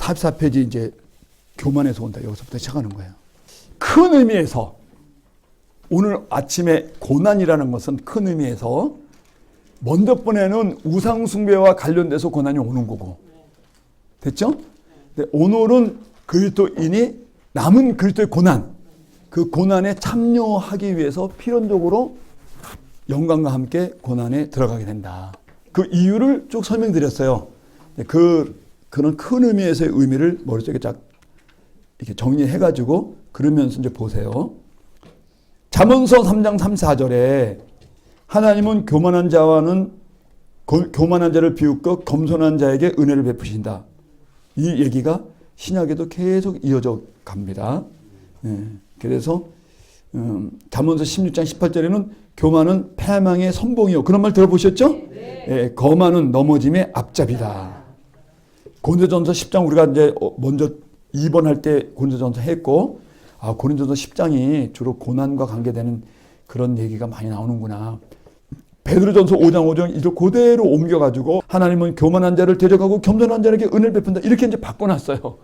44페이지 이제 교만에서 온다. 여기서부터 시작하는 거예요. 큰 의미에서 오늘 아침에 고난이라는 것은 큰 의미에서 먼저 번에는 우상숭배와 관련돼서 고난이 오는 거고. 됐죠? 근데 오늘은 그리스도인이 남은 그리스도의 고난, 그 고난에 참여하기 위해서 필연적으로 영광과 함께 고난에 들어가게 된다. 그 이유를 쭉 설명드렸어요. 그런 큰 의미에서의 의미를 머릿속에 쫙 이렇게 정리해가지고 그러면서 이제 보세요. 잠언서 3장 3, 4절에 하나님은 교만한 자를 비웃고 겸손한 자에게 은혜를 베푸신다. 이 얘기가 신약에도 계속 이어져 갑니다. 그래서 잠언서 16장 18절에는 교만은 패망의 선봉이요. 그런 말 들어보셨죠? 네. 거만은 넘어짐의 앞잡이다. 고린도전서 10장 우리가 이제 먼저 2번 할 때 고린도전서 했고, 고린도전서 10장이 주로 고난과 관계되는 그런 얘기가 많이 나오는구나. 베드로전서 5장 5절 이걸 그대로 옮겨가지고 하나님은 교만한 자를 대적하고 겸손한 자에게 은혜를 베푼다. 이렇게 이제 바꿔놨어요.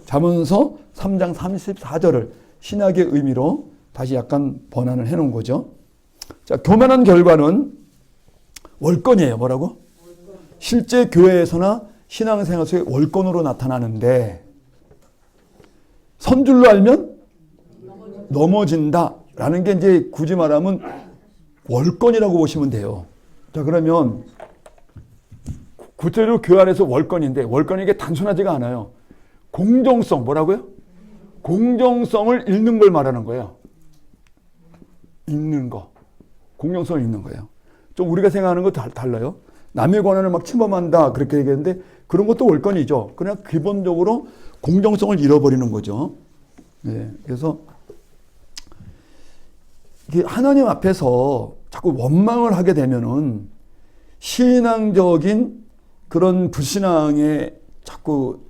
잠언서 3장 34절을 신학의 의미로 다시 약간 번안을 해놓은 거죠. 자, 교만한 결과는 월권이에요. 뭐라고? 실제 교회에서나 신앙생활 속에 월권으로 나타나는데 선줄로 알면 넘어진다라는 게 이제 굳이 말하면 월권이라고 보시면 돼요. 자, 그러면 구체적으로 교회 안에서 월권인데 월권이 이게 단순하지가 않아요. 공정성, 뭐라고요? 공정성을 잃는 걸 말하는 거예요. 잃는 거. 공정성을 잃는 거예요. 좀 우리가 생각하는 거 달라요. 남의 권한을 막 침범한다 그렇게 얘기했는데 그런 것도 월권이죠. 그냥 기본적으로 공정성을 잃어버리는 거죠. 네, 그래서 이게 하나님 앞에서 자꾸 원망을 하게 되면은 신앙적인 그런 불신앙에 자꾸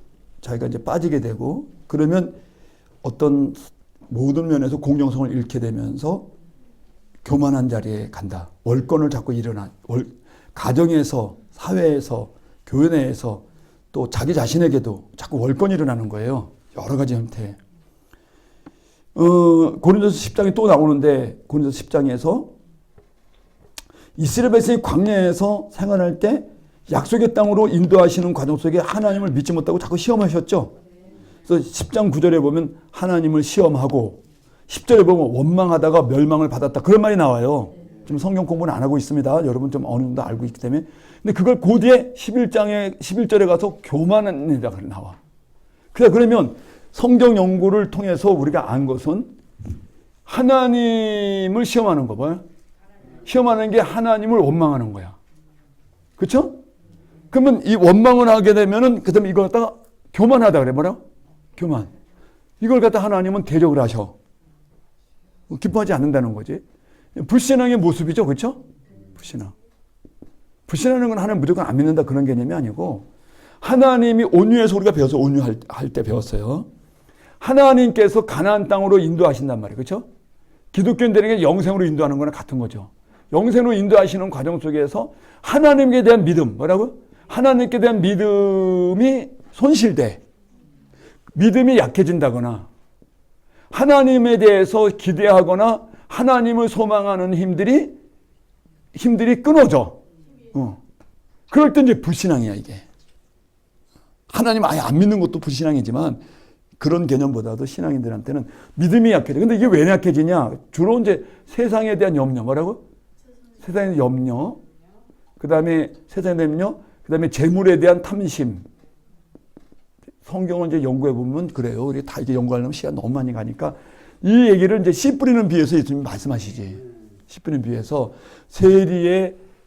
자기가 이제 빠지게 되고 그러면 어떤 모든 면에서 공정성을 잃게 되면서 교만한 자리에 간다. 월권을 자꾸 가정에서, 사회에서, 교회 내에서 또 자기 자신에게도 자꾸 월권이 일어나는 거예요. 여러 가지 형태. 고린도서 10장이 또 나오는데 고린도서 10장에서 이스라엘 백성이 광야에서 생활할 때 약속의 땅으로 인도하시는 과정 속에 하나님을 믿지 못하고 자꾸 시험하셨죠. 그래서 10장 9절에 보면 하나님을 시험하고 10절에 보면 원망하다가 멸망을 받았다. 그런 말이 나와요. 지금 성경 공부는 안 하고 있습니다. 여러분 좀 어느 정도 알고 있기 때문에. 근데 그걸 그 뒤에 11절에 가서 교만한 이라고 나와. 그러면 성경 연구를 통해서 우리가 안 것은 하나님을 시험하는 거 봐요. 시험하는 게 하나님을 원망하는 거야. 그렇죠? 그러면 이 원망을 하게 되면은 그다음에 이걸 갖다가 교만하다 그래. 뭐라고? 교만. 이걸 갖다 하나님은 대적을 하셔. 기뻐하지 않는다는 거지. 불신앙의 모습이죠. 그렇죠? 불신앙. 불신하는 건 하나님 무조건 안 믿는다 그런 개념이 아니고 하나님이 온유해서 우리가 배워서 온유할 때 배웠어요. 하나님께서 가나안 땅으로 인도하신단 말이에요. 그렇죠? 기독교인들에게 영생으로 인도하는 거랑 같은 거죠. 영생으로 인도하시는 과정 속에서 하나님께 대한 믿음, 뭐라고? 하나님께 대한 믿음이 손실돼. 믿음이 약해진다거나 하나님에 대해서 기대하거나 하나님을 소망하는 힘들이 끊어져. 그럴 때 이제 불신앙이야, 이게. 하나님 아예 안 믿는 것도 불신앙이지만 그런 개념보다도 신앙인들한테는 믿음이 약해져. 근데 이게 왜 약해지냐? 주로 이제 세상에 대한 염려. 뭐라고? 세상에 대한 염려. 그 다음에 세상에 대한 염려. 그 다음에 재물에 대한 탐심. 성경을 이제 연구해보면 그래요. 우리 다 이제 연구하려면 시간 너무 많이 가니까 이 얘기를 이제 씨 뿌리는 비유에서 예수님이 말씀하시지. 씨 뿌리는 비유에서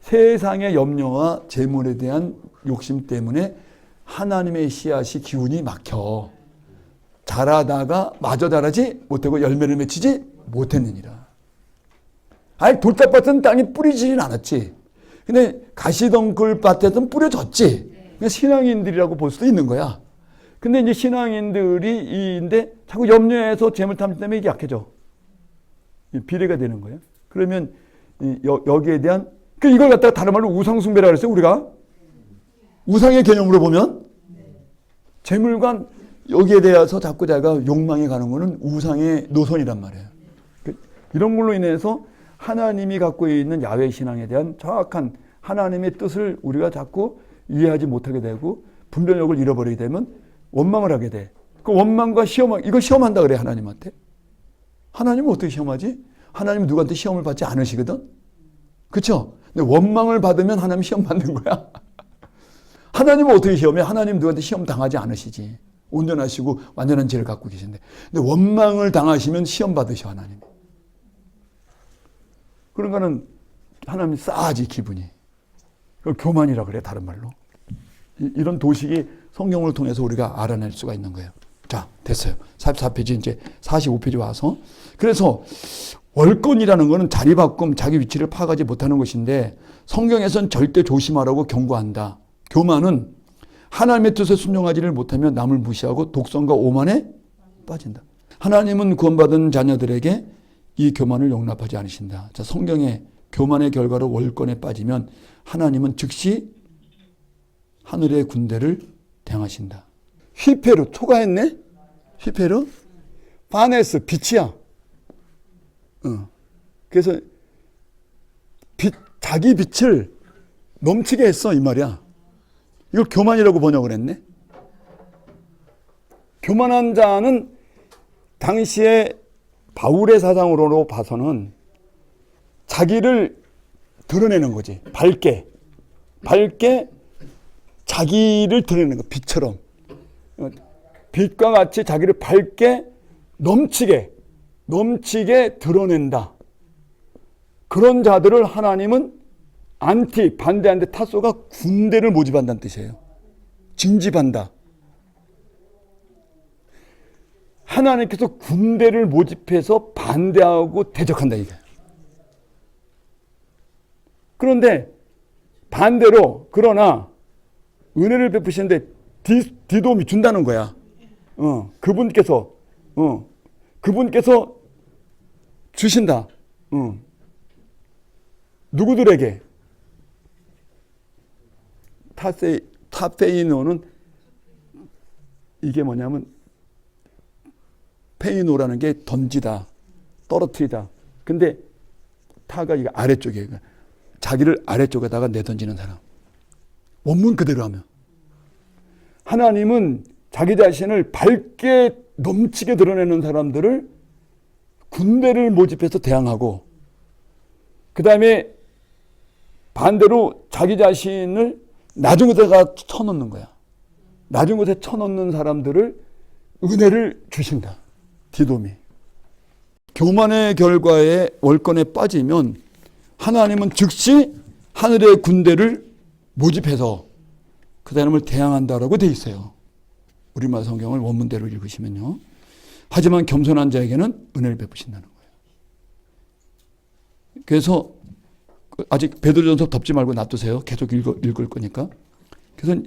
세상의 염려와 재물에 대한 욕심 때문에 하나님의 씨앗이 기운이 막혀. 자라다가 마저 자라지 못하고 열매를 맺히지 못했느니라. 아니 돌짝밭은 땅에 뿌리지는 않았지. 근데 가시덩굴 밭에서는 뿌려졌지. 그러니까 신앙인들이라고 볼 수도 있는 거야. 근데 이제 신앙인들이 자꾸 염려해서 재물 탐심 때문에 이게 약해져. 비례가 되는 거예요. 그러면 여기에 대한 이걸 갖다가 다른 말로 우상숭배라고 그랬어요. 우리가 우상의 개념으로 보면 재물관 여기에 대해서 자꾸 제가 욕망에 가는 거는 우상의 노선이란 말이에요. 이런 걸로 인해서 하나님이 갖고 있는 야훼 신앙에 대한 정확한 하나님의 뜻을 우리가 자꾸 이해하지 못하게 되고 분별력을 잃어버리게 되면 원망을 하게 돼. 그 원망과 시험, 이걸 시험한다 그래 하나님한테. 하나님은 어떻게 시험하지? 하나님은 누구한테 시험을 받지 않으시거든. 그렇죠? 근데 원망을 받으면 하나님 시험 받는 거야. 하나님은 어떻게 시험해? 하나님 누구한테 시험 당하지 않으시지. 온전하시고 완전한 지혜를 갖고 계신데. 근데 원망을 당하시면 시험 받으셔 하나님. 그런 거는 하나님 싸하지 기분이. 그걸 교만이라 그래 다른 말로. 이런 도식이 성경을 통해서 우리가 알아낼 수가 있는 거예요. 자, 됐어요. 44페이지 이제 45페이지 와서. 그래서 월권이라는 것은 자리 바꿈, 자기 위치를 파악하지 못하는 것인데 성경에서는 절대 조심하라고 경고한다. 교만은 하나님의 뜻에 순종하지를 못하면 남을 무시하고 독선과 오만에 빠진다. 하나님은 구원받은 자녀들에게 이 교만을 용납하지 않으신다. 자, 성경에 교만의 결과로 월권에 빠지면 하나님은 즉시 하늘의 군대를 대항하신다. 휘페르, 초과했네? 휘페르? 파네스, 빛이야. 그래서 자기 빛을 넘치게 했어 이 말이야. 이걸 교만이라고 번역을 했네. 교만한 자는 당시에 바울의 사상으로 봐서는 자기를 드러내는 거지. 밝게 자기를 드러내는 거. 빛처럼. 빛과 같이 자기를 밝게 넘치게 드러낸다. 그런 자들을 하나님은 반대하는데 타소가 군대를 모집한다는 뜻이에요. 징집한다. 하나님께서 군대를 모집해서 반대하고 대적한다 이게. 그런데 반대로 그러나 은혜를 베푸시는데 디돔이 준다는 거야. 그분께서 주신다. 누구들에게? 타페이노는 이게 뭐냐면 페이노라는 게 던지다, 떨어뜨리다. 근데 타가 이게 아래쪽이에요. 자기를 아래쪽에다가 내던지는 사람. 원문 그대로 하면. 하나님은 자기 자신을 밝게 넘치게 드러내는 사람들을 군대를 모집해서 대항하고, 그 다음에 반대로 자기 자신을 낮은 곳에다가 쳐놓는 거야. 낮은 곳에 쳐놓는 사람들을 은혜를 주신다. 디돔이. 교만의 결과에 월권에 빠지면 하나님은 즉시 하늘의 군대를 모집해서 그 사람을 대항한다라고 돼 있어요. 우리말 성경을 원문대로 읽으시면요. 하지만 겸손한 자에게는 은혜를 베푸신다는 거예요. 그래서 아직 베드로전서 덮지 말고 놔두세요. 계속 읽을 거니까. 그래서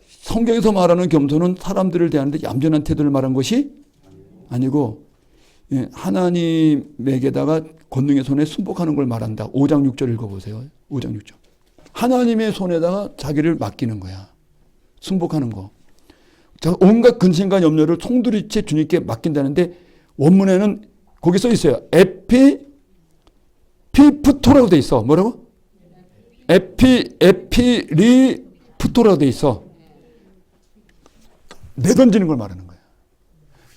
성경에서 말하는 겸손은 사람들을 대하는데 얌전한 태도를 말한 것이 아니고 하나님에게다가 권능의 손에 순복하는 걸 말한다. 5장 6절 읽어보세요. 5장 6절. 하나님의 손에다가 자기를 맡기는 거야. 순복하는 거. 자, 온갖 근심과 염려를 송두리째 주님께 맡긴다는데 원문에는 거기 써 있어요. 피프토라고 돼 있어. 뭐라고? 에피리프토라고 돼 있어. 내던지는 걸 말하는 거야.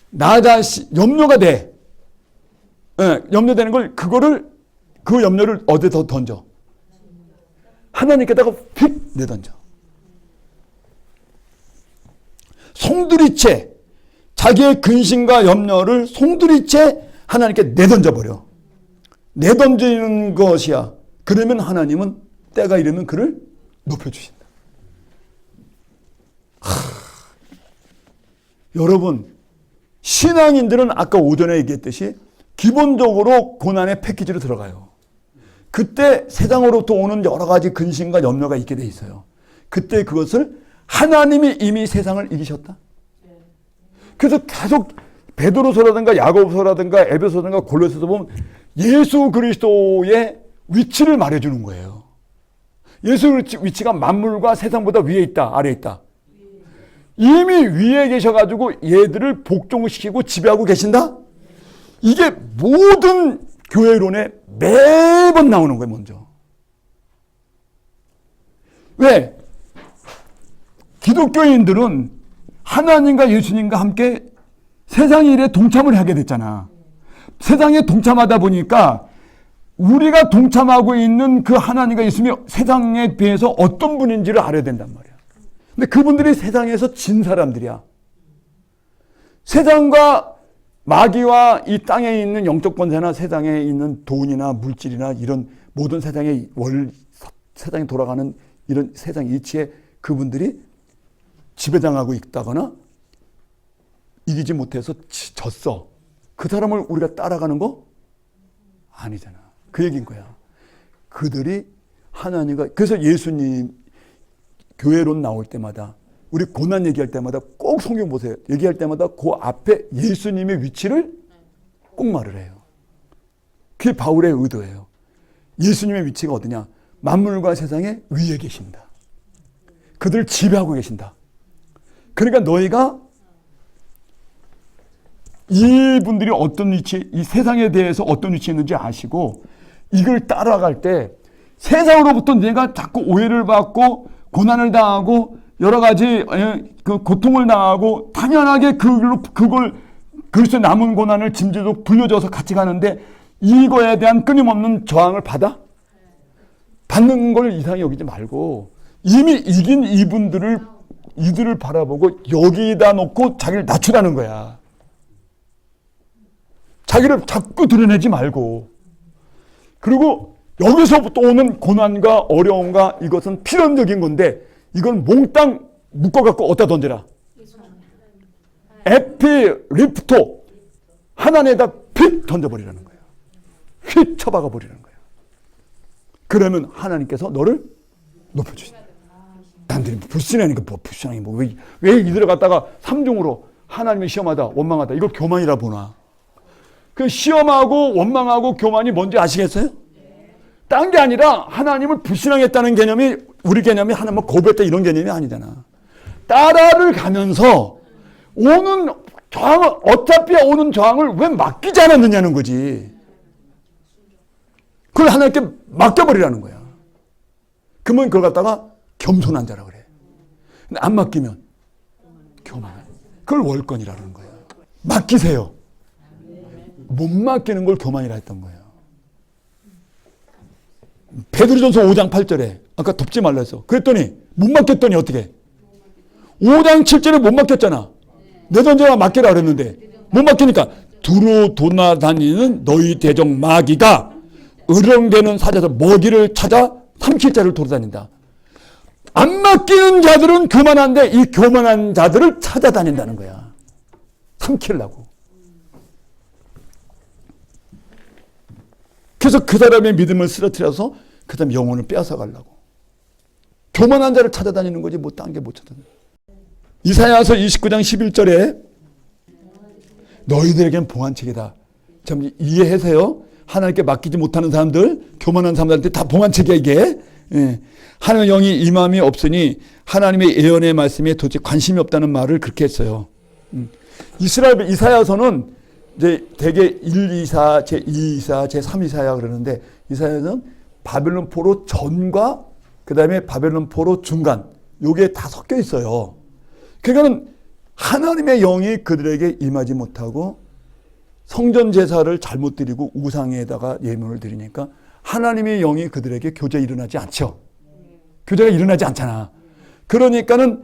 나 자신 염려가 돼. 염려되는 걸 그 염려를 어디에 더 던져? 하나님께다가 휙 내던져. 송두리째 자기의 근심과 염려를 송두리째 하나님께 내던져버려. 내던지는 것이야. 그러면 하나님은 때가 이르면 그를 높여주신다. 여러분, 신앙인들은 아까 오전에 얘기했듯이 기본적으로 고난의 패키지로 들어가요. 그때 세상으로부터 오는 여러 가지 근심과 염려가 있게 돼 있어요. 그때 그것을 하나님이 이미 세상을 이기셨다. 그래서 계속 베드로서라든가 야고보서라든가 에베소서라든가 골로새서 보면 예수 그리스도의 위치를 말해주는 거예요. 예수 위치가 만물과 세상보다 위에 있다, 아래에 있다. 이미 위에 계셔가지고 얘들을 복종시키고 지배하고 계신다? 이게 모든 교회론에 매번 나오는 거예요, 먼저. 왜? 기독교인들은 하나님과 예수님과 함께 세상 일에 동참을 하게 됐잖아. 세상에 동참하다 보니까 우리가 동참하고 있는 그 하나님과 예수님이 세상에 비해서 어떤 분인지를 알아야 된단 말이야. 근데 그분들이 세상에서 진 사람들이야. 세상과 마귀와 이 땅에 있는 영적 권세나 세상에 있는 돈이나 물질이나 이런 모든 세상의 세상에 돌아가는 이런 세상 이치에 그분들이 지배당하고 있다거나 이기지 못해서 졌어. 그 사람을 우리가 따라가는 거 아니잖아. 그 얘기인 거야. 그들이 하나님과, 그래서 예수님 교회론 나올 때마다, 우리 고난 얘기할 때마다 꼭 성경 보세요. 얘기할 때마다 그 앞에 예수님의 위치를 꼭 말을 해요. 그게 바울의 의도예요. 예수님의 위치가 어디냐? 만물과 세상의 위에 계신다. 그들을 지배하고 계신다. 그러니까 너희가 이분들이 어떤 위치, 이 세상에 대해서 어떤 위치에 있는지 아시고 이걸 따라갈 때 세상으로부터 내가 자꾸 오해를 받고 고난을 당하고 여러 가지 그 고통을 당하고 당연하게 그걸 그리스도의 남은 고난을 짐지도 불려줘서 같이 가는데 이거에 대한 끊임없는 저항을 받는 걸 이상히 여기지 말고 이미 이긴 이들을 바라보고 여기다 놓고 자기를 낮추라는 거야. 자기를 자꾸 드러내지 말고. 그리고 여기서부터 오는 고난과 어려움과 이것은 필연적인 건데 이건 몽땅 묶어갖고 어디다 던져라. 에피리프토 하나에다 휙 던져버리라는 거예요. 휙 쳐박아 버리는 거예요. 그러면 하나님께서 너를 높여주신다. 남들이 불신하니까 불신하니 왜 이들을 갖다가 삼중으로 하나님의 시험하다 원망하다 이걸 교만이라 보나. 그 시험하고 원망하고 교만이 뭔지 아시겠어요? 딴 게 아니라 하나님을 불신하겠다는 개념이 우리 개념이 하나님을 거부했다 이런 개념이 아니잖아. 따라를 가면서 오는 저항을 어차피 오는 저항을 왜 맡기지 않았느냐는 거지. 그걸 하나님께 맡겨버리라는 거야. 그러면 그걸 갖다가 겸손한 자라 그래. 근데 안 맡기면 교만한. 그걸 월권이라는 거야. 맡기세요. 못 맡기는 걸 교만이라 했던 거예요. 베드로전서 5장 8절에 아까 덮지 말라 했어. 그랬더니 못 맡겼더니 어떻게? 5장 7절에 못 맡겼잖아. 내 던져라 맡겨라 그랬는데 못 맡기니까 두루 도나다니는 너희 대적 마귀가 으렁대는 사자에서 먹이를 찾아 삼킬 자를 돌아다닌다. 안 맡기는 자들은 교만한데 이 교만한 자들을 찾아다닌다는 거야. 삼키려고. 그래서 그 사람의 믿음을 쓰러뜨려서 그 사람 영혼을 빼앗아 가려고. 교만한 자를 찾아다니는 거지 뭐 딴 게 못 찾아다니는. 이사야서 29장 11절에 너희들에겐 봉안책이다. 참 이해하세요. 하나님께 맡기지 못하는 사람들, 교만한 사람들한테 다 봉안책이야 이게. 예. 하나님의 영이 임함이 없으니 하나님의 예언의 말씀에 도대체 관심이 없다는 말을 그렇게 했어요. 이사야서는 이제 대개 1이사, 제2이사, 제3이사야 그러는데 이사야는 바벨론 포로 전과 그 다음에 바벨론 포로 중간 요게 다 섞여 있어요. 그러니까는 하나님의 영이 그들에게 임하지 못하고 성전 제사를 잘못 드리고 우상에다가 예물을 드리니까 하나님의 영이 그들에게 교제가 일어나지 않죠. 교제가 일어나지 않잖아. 그러니까는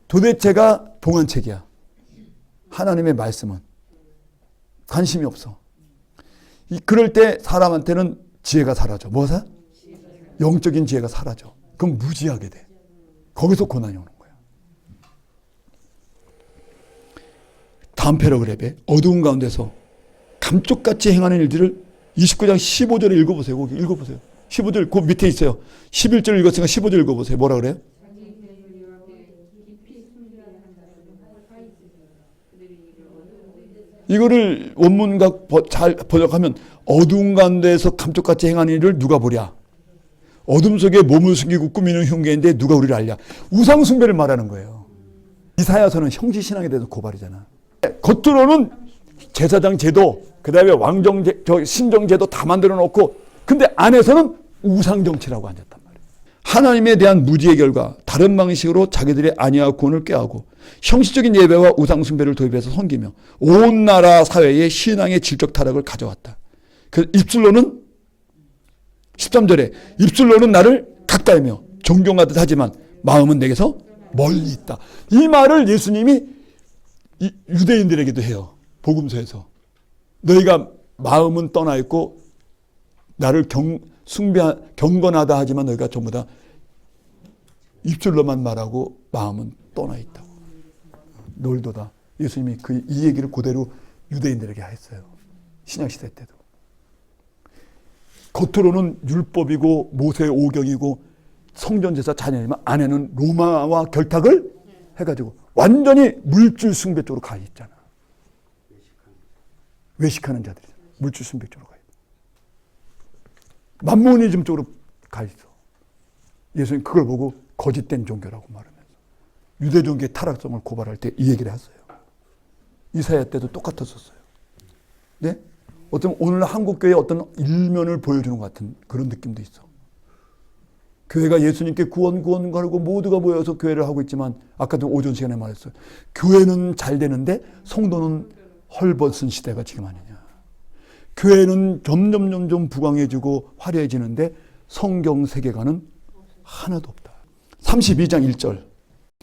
도대체가 봉안책이야. 하나님의 말씀은. 관심이 없어. 그럴 때 사람한테는 지혜가 사라져. 뭐사? 영적인 지혜가 사라져. 그럼 무지하게 돼. 거기서 고난이 오는 거야. 다음 패러그래프에 어두운 가운데서 감쪽같이 행하는 일들을 29장 15절에 읽어보세요. 거기 읽어보세요. 15절 그 밑에 있어요. 11절 읽었으니까 15절 읽어보세요. 뭐라 그래요? 이거를 원문각 잘 번역하면 어두운 가운데에서 감쪽같이 행하는 일을 누가 보랴. 어둠 속에 몸을 숨기고 꾸미는 흉계인데 누가 우리를 알랴. 우상 숭배를 말하는 거예요. 이사야서는 형제신앙에 대해서 고발이잖아. 겉으로는 제사장 제도, 그 다음에 왕정, 신정 제도 다 만들어 놓고, 근데 안에서는 우상 정치라고 앉았단 말이에요. 하나님에 대한 무지의 결과, 다른 방식으로 자기들의 안위와 구원을 꾀하고 형식적인 예배와 우상 숭배를 도입해서 섬기며 온 나라 사회에 신앙의 질적 타락을 가져왔다. 그 입술로는 13절에 입술로는 나를 가까이며 존경하듯 하지만 마음은 내게서 멀리 있다. 이 말을 예수님이 유대인들에게도 해요. 복음서에서. 너희가 마음은 떠나 있고 나를 경건하다 하지만 너희가 전부 다 입술로만 말하고 마음은 떠나 있다고. 놀도다. 예수님이 이 얘기를 그대로 유대인들에게 했어요. 신약시대 때도. 겉으로는 율법이고 모세의 오경이고 성전제사 자녀이지만 안에는 로마와 결탁을 해가지고 완전히 물질 숭배 쪽으로 가 있잖아. 외식하는 자들이잖아. 물질 숭배 쪽으로 가 있어. 만모니즘 쪽으로 가 있어. 예수님 그걸 보고 거짓된 종교라고 말하면서 유대 종교의 타락성을 고발할 때 이 얘기를 했어요. 이사야 때도 똑같았었어요. 네? 어떤 오늘 한국교회의 어떤 일면을 보여주는 것 같은 그런 느낌도 있어. 교회가 예수님께 구원 가르고 모두가 모여서 교회를 하고 있지만 아까도 오전 시간에 말했어요. 교회는 잘 되는데 성도는 헐벗은 시대가 지금 아니냐. 교회는 점점 부강해지고 화려해지는데 성경 세계관은 하나도 없다. 32장 1절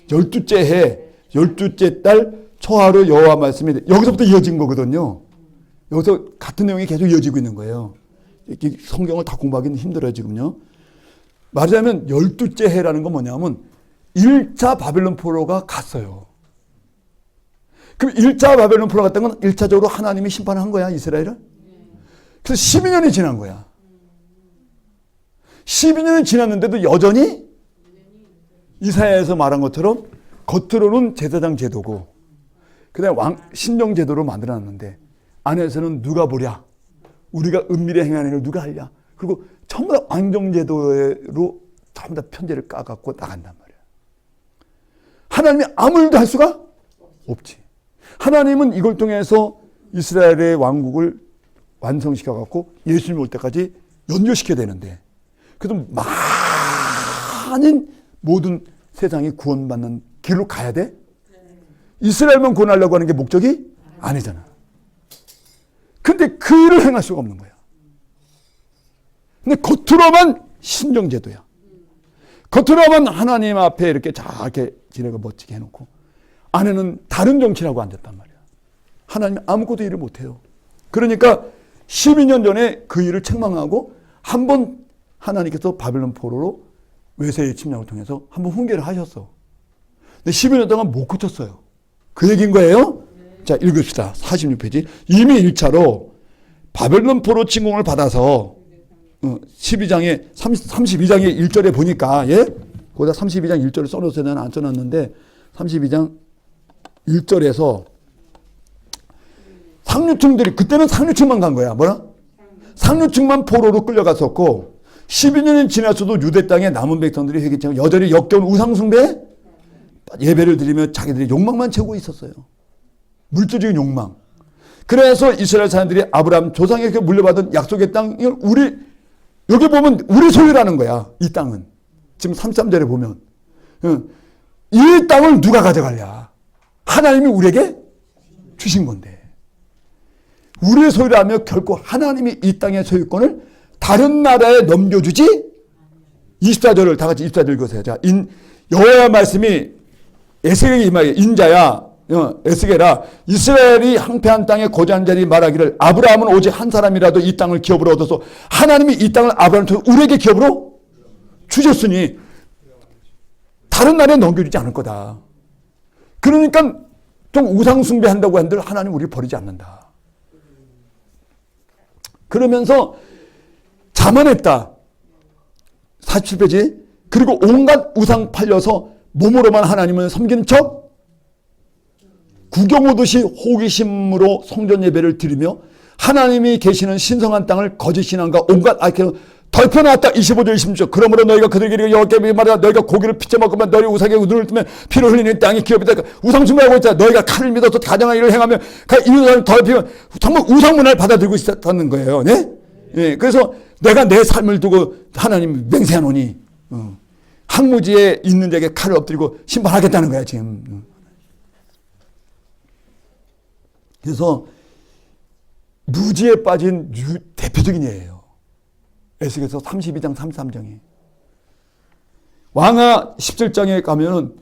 12째 해 12째 달 초하루 여호와 말씀이 여기서부터 이어진 거거든요. 여기서 같은 내용이 계속 이어지고 있는 거예요. 성경을 다 공부하기는 힘들어요 지금요. 말하자면 12째 해라는 건 뭐냐면 1차 바벨론 포로가 갔어요. 그럼 1차 바벨론 포로가 갔다는 건 1차적으로 하나님이 심판을 한 거야 이스라엘을. 그래서 12년이 지난 거야. 12년이 지났는데도 여전히 이사야에서 말한 것처럼 겉으로는 제사장 제도고 그 다음에 신정 제도로 만들어놨는데 안에서는 누가 보랴? 우리가 은밀히 행하는 일을 누가 하랴? 그리고 전부 다 왕정 제도로 전부 다 편제를 까갖고 나간단 말이야. 하나님이 아무 일도 할 수가 없지. 하나님은 이걸 통해서 이스라엘의 왕국을 완성시켜갖고 예수님 올 때까지 연결시켜야 되는데 그래도 많은 모든 세상이 구원받는 길로 가야 돼? 이스라엘만 구원하려고 하는 게 목적이 아니잖아. 근데 그 일을 행할 수가 없는 거야. 근데 겉으로만 신정제도야. 겉으로만 하나님 앞에 이렇게 이렇게 지내고 멋지게 해놓고 안에는 다른 정치라고 앉았단 말이야. 하나님 아무것도 일을 못해요. 그러니까 12년 전에 그 일을 책망하고 한번 하나님께서 바벨론 포로로 외세의 침략을 통해서 한번 훈계를 하셨어. 근데 12년 동안 못 고쳤어요. 그 얘기인 거예요? 자, 읽읍시다. 46페이지. 이미 1차로 바벨론 포로 침공을 받아서 32장에 32장의 1절에 보니까 예? 거기다 32장 1절을 써놓으세요. 나는 안 써놨는데 32장 1절에서 상류층들이 그때는 상류층만 간 거야. 뭐야? 상류층만 포로로 끌려갔었고 12년이 지났어도 유대 땅에 남은 백성들이 회개하고 여전히 역겨운 우상숭배 예배를 드리며 자기들의 욕망만 채우고 있었어요. 물질적인 욕망. 그래서 이스라엘 사람들이 아브라함 조상에게 물려받은 약속의 땅을 여기 보면 우리 소유라는 거야. 이 땅은. 지금 33절에 보면 이 땅을 누가 가져갈랴? 하나님이 우리에게 주신 건데. 우리의 소유라며 결코 하나님이 이 땅의 소유권을 다른 나라에 넘겨주지 24절을 다 같이 24절 읽으세요. 자, 여호와의 말씀이 에스겔에게 임하여 인자야 에스겔아 이스라엘이 항폐한 땅에 거주한 자들이 말하기를 아브라함은 오직 한 사람이라도 이 땅을 기업으로 얻어서 하나님이 이 땅을 아브라함한테 우리에게 기업으로 주셨으니 다른 나라에 넘겨주지 않을 거다. 그러니까 좀 우상 숭배한다고 한들 하나님 우리를 버리지 않는다. 그러면서 자만했다. 47페이지. 그리고 온갖 우상 팔려서 몸으로만 하나님을 섬기는 척 구경 오듯이 호기심으로 성전 예배를 드리며 하나님이 계시는 신성한 땅을 거짓 신앙과 온갖 아이케로 덜펴놨다. 25절 26절. 그러므로 너희가 그들에게 여호와께 말하라. 너희가 고기를 피쳐 먹으면 너희 우상에 눈을 뜨면 피를 흘리는 땅이 기업이다. 우상 숭배하고 있다. 너희가 칼을 믿어서 가정한 일을 행하면 이웃을 더럽히면 정말 우상 문화를 받아들이고 있었다는 거예요. 네? 예, 그래서 내가 내 삶을 두고 하나님 맹세하노니 항무지에 있는 자에게 칼을 엎드리고 심판하겠다는 거야 지금. 그래서 무지에 빠진 대표적인 예예요. 에스겔서 32장 33장에 왕하 17장에 가면은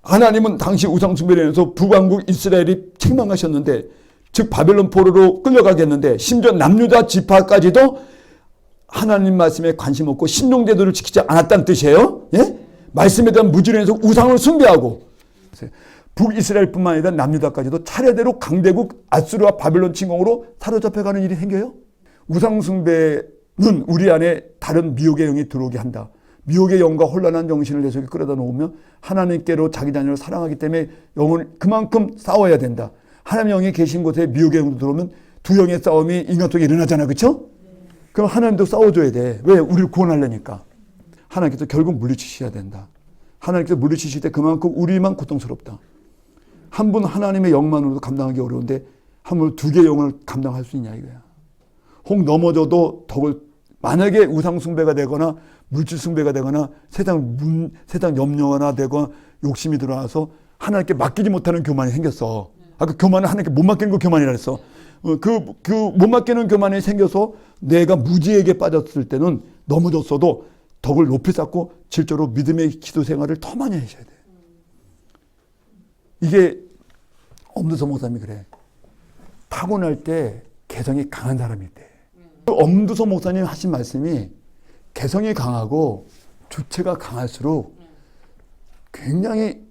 하나님은 당시 우상 숭배를 해서 북왕국 이스라엘이 책망하셨는데, 즉 바벨론 포로로 끌려가겠는데 심지어 남유다 지파까지도 하나님 말씀에 관심 없고 신용제도를 지키지 않았다는 뜻이에요. 예? 말씀에 대한 무지로 해서 우상을 숭배하고 북이스라엘뿐만 아니라 남유다까지도 차례대로 강대국 아수르와 바벨론 침공으로 사로잡혀가는 일이 생겨요. 우상 숭배는 우리 안에 다른 미혹의 영이 들어오게 한다. 미혹의 영과 혼란한 정신을 내 속에 끌어다 놓으며 하나님께로 자기 자녀를 사랑하기 때문에 영을 그만큼 싸워야 된다. 하나님의 영이 계신 곳에 미혹의 영도 들어오면 두 영의 싸움이 인간 속에 일어나잖아. 그렇죠? 그럼 하나님도 싸워줘야 돼. 왜? 우리를 구원하려니까. 하나님께서 결국 물리치셔야 된다. 하나님께서 물리치실 때 그만큼 우리만 고통스럽다. 한 분 하나님의 영만으로도 감당하기 어려운데 한 분 두 개의 영을 감당할 수 있냐 이거야. 혹 넘어져도 덕을, 만약에 우상 숭배가 되거나 물질 숭배가 되거나 세상 염려가 되거나 욕심이 들어와서 하나님께 맡기지 못하는 교만이 생겼어. 아까 교만은 하나님께 못 맡기는 거 교만이라 했어. 못 맡기는 교만이 생겨서 내가 무지에게 빠졌을 때는 넘어졌어도 덕을 높이 쌓고 질적으로 믿음의 기도 생활을 더 많이 하셔야 돼. 이게 엄두서 목사님이 그래. 타고날 때 개성이 강한 사람일 때. 엄두서 목사님 하신 말씀이 개성이 강하고 주체가 강할수록 굉장히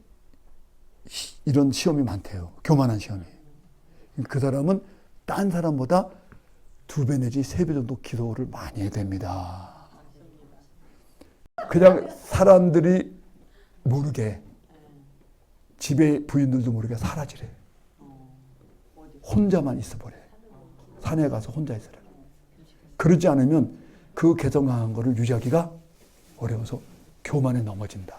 이런 시험이 많대요. 교만한 시험이. 그 사람은 딴 사람보다 2배 내지 3배 정도 기도를 많이 해야 됩니다. 그냥 사람들이 모르게, 집에 부인들도 모르게 사라지래. 혼자만 있어버려. 산에 가서 혼자 있어라. 그러지 않으면 그 개성 강한 거를 유지하기가 어려워서 교만에 넘어진다.